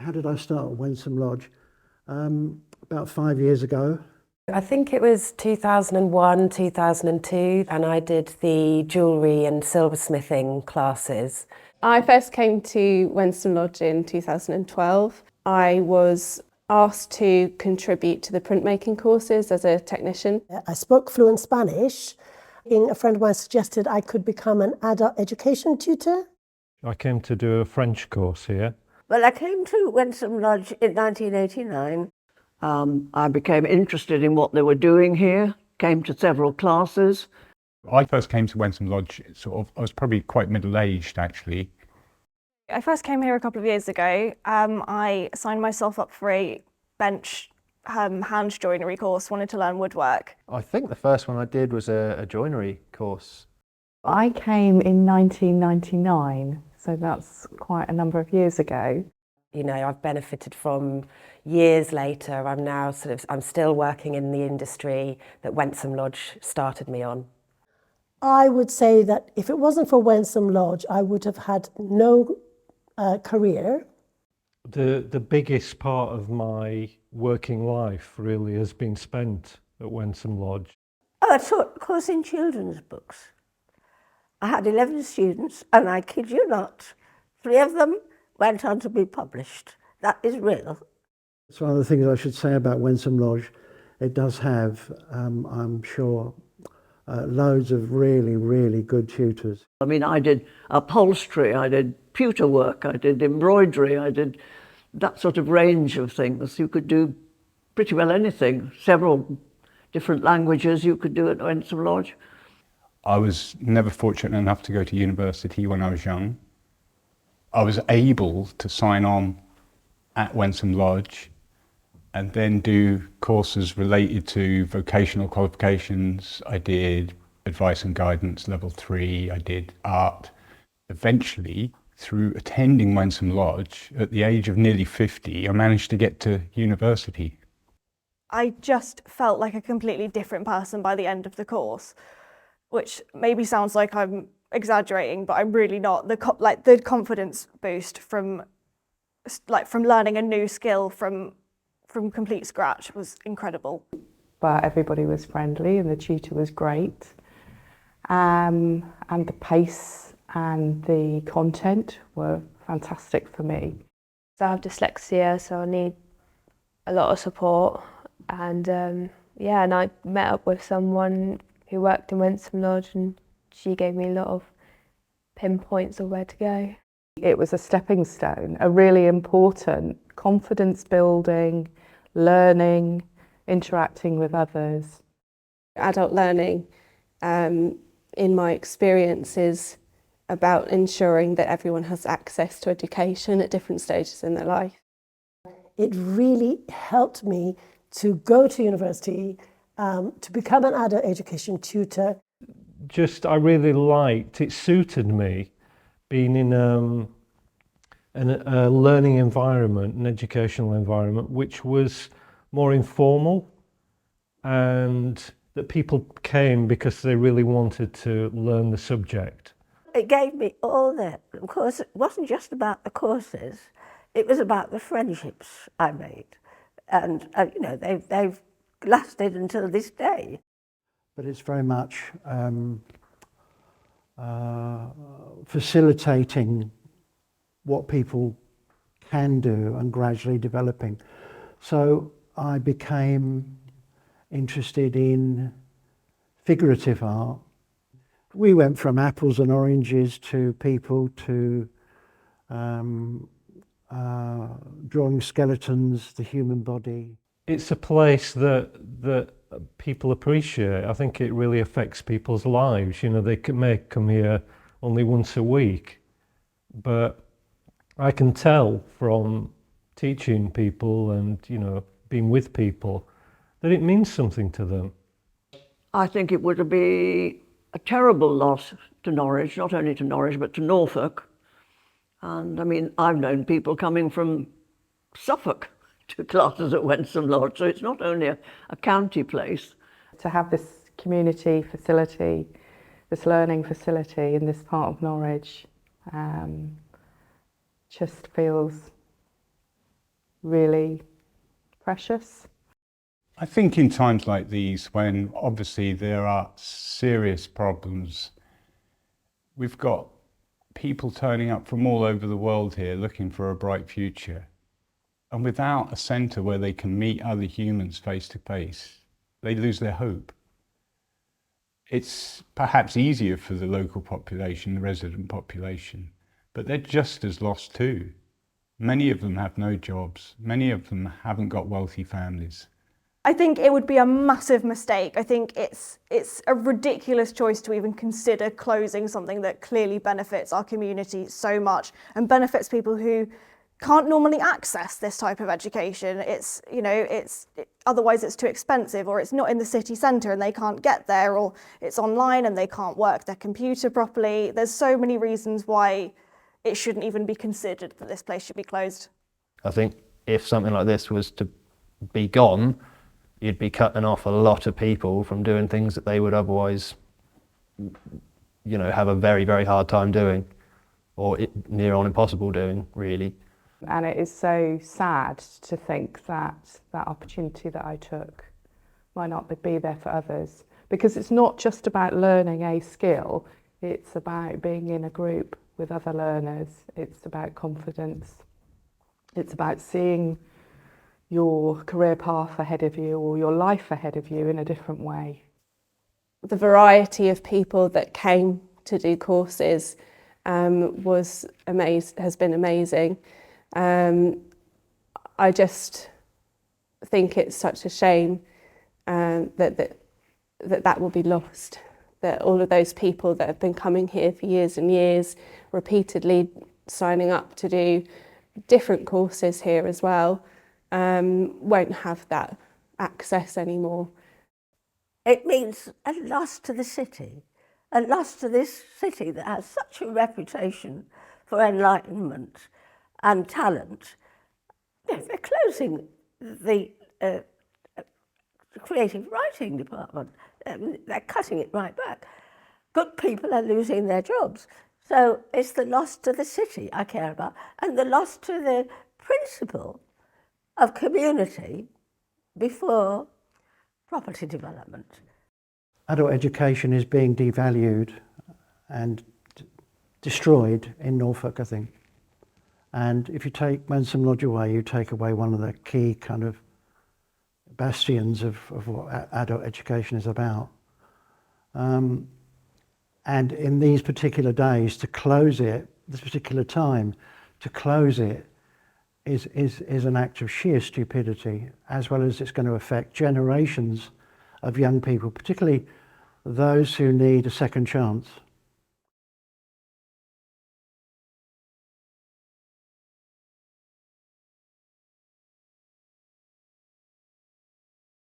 How did I start at Wensum Lodge? About 5 years ago. I think it was 2001, 2002, and I did the jewellery and silversmithing classes. I first came to Wensum Lodge in 2012. I was asked to contribute to the printmaking courses as a technician. I spoke fluent Spanish. A friend of mine suggested I could become an adult education tutor. I came to do a French course here. Well, I came to Wensum Lodge in 1989. I became interested in what they were doing here, came to several classes. I first came to Wensum Lodge, I was probably quite middle-aged actually. I first came here a couple of years ago. I signed myself up for a bench hand joinery course, wanted to learn woodwork. I think the first one I did was a joinery course. I came in 1999, so that's quite a number of years ago. You know, I've benefited from years later. I'm still working in the industry that Wensum Lodge started me on. I would say that if it wasn't for Wensum Lodge, I would have had no career. The biggest part of my working life really has been spent at Wensum Lodge. Oh, I taught a course in children's books. I had 11 students, and I kid you not, 3 of them went on to be published. That is real. It's one of the things I should say about Wensum Lodge. It does have, I'm sure, loads of really, really good tutors. I mean, I did upholstery, I did pewter work, I did embroidery, I did that sort of range of things. You could do pretty well anything. Several different languages you could do at Wensum Lodge. I was never fortunate enough to go to university when I was young. I was able to sign on at Wensum Lodge and then do courses related to vocational qualifications. I did advice and guidance level 3, I did art. Eventually, through attending Wensum Lodge, at the age of nearly 50, I managed to get to university. I just felt like a completely different person by the end of the course, which maybe sounds like I'm exaggerating, but I'm really not. The confidence boost from learning a new skill from complete scratch was incredible. But everybody was friendly and the tutor was great. And the pace and the content were fantastic for me. So I have dyslexia, so I need a lot of support. And and I met up with someone who worked in Wensum Lodge, and she gave me a lot of pinpoints of where to go. It was a stepping stone, a really important confidence building, learning, interacting with others. Adult learning, in my experience, is about ensuring that everyone has access to education at different stages in their life. It really helped me to go to university, to become an adult education tutor. I really liked, it suited me being in a learning environment, an educational environment, which was more informal, and that people came because they really wanted to learn the subject. It gave me all that. Of course, it wasn't just about the courses, it was about the friendships I made. And, you know, they've lasted until this day. But it's very much facilitating what people can do and gradually developing. So I became interested in figurative art. We went from apples and oranges to people to drawing skeletons, the human body. It's a place that people appreciate. I think it really affects people's lives. You know, they may come here only once a week, but I can tell from teaching people and, you know, being with people that it means something to them. I think it would be a terrible loss to Norwich, not only to Norwich, but to Norfolk. And I mean, I've known people coming from Suffolk to classes at Wensum Lodge, so it's not only a county place. To have this community facility, this learning facility in this part of Norwich, just feels really precious. I think in times like these, when obviously there are serious problems, we've got people turning up from all over the world here looking for a bright future. And without a centre where they can meet other humans face to face, they lose their hope. It's perhaps easier for the local population, the resident population, but they're just as lost too. Many of them have no jobs. Many of them haven't got wealthy families. I think it would be a massive mistake. I think it's a ridiculous choice to even consider closing something that clearly benefits our community so much and benefits people who can't normally access this type of education. Otherwise it's too expensive, or it's not in the city centre and they can't get there, or it's online and they can't work their computer properly. There's so many reasons why it shouldn't even be considered that this place should be closed. I think if something like this was to be gone, you'd be cutting off a lot of people from doing things that they would otherwise, have a very, very hard time doing, or near on impossible doing, really. And it is so sad to think that that opportunity that I took might not be there for others, because it's not just about learning a skill, it's about being in a group with other learners, it's about confidence, it's about seeing your career path ahead of you or your life ahead of you in a different way. The variety of people that came to do courses has been amazing. I just think it's such a shame that will be lost, that all of those people that have been coming here for years and years, repeatedly signing up to do different courses here as well, won't have that access anymore. It means a loss to the city, a loss to this city that has such a reputation for enlightenment and talent. They're closing the creative writing department. They're cutting it right back. Good people are losing their jobs. So it's the loss to the city I care about, and the loss to the principle of community before property development. Adult education is being devalued and destroyed in Norfolk, I think. And if you take Wensum Lodge away, you take away one of the key kind of bastions of what adult education is about. And in these particular days, to close it, this particular time, to close it is an act of sheer stupidity, as well as it's going to affect generations of young people, particularly those who need a second chance.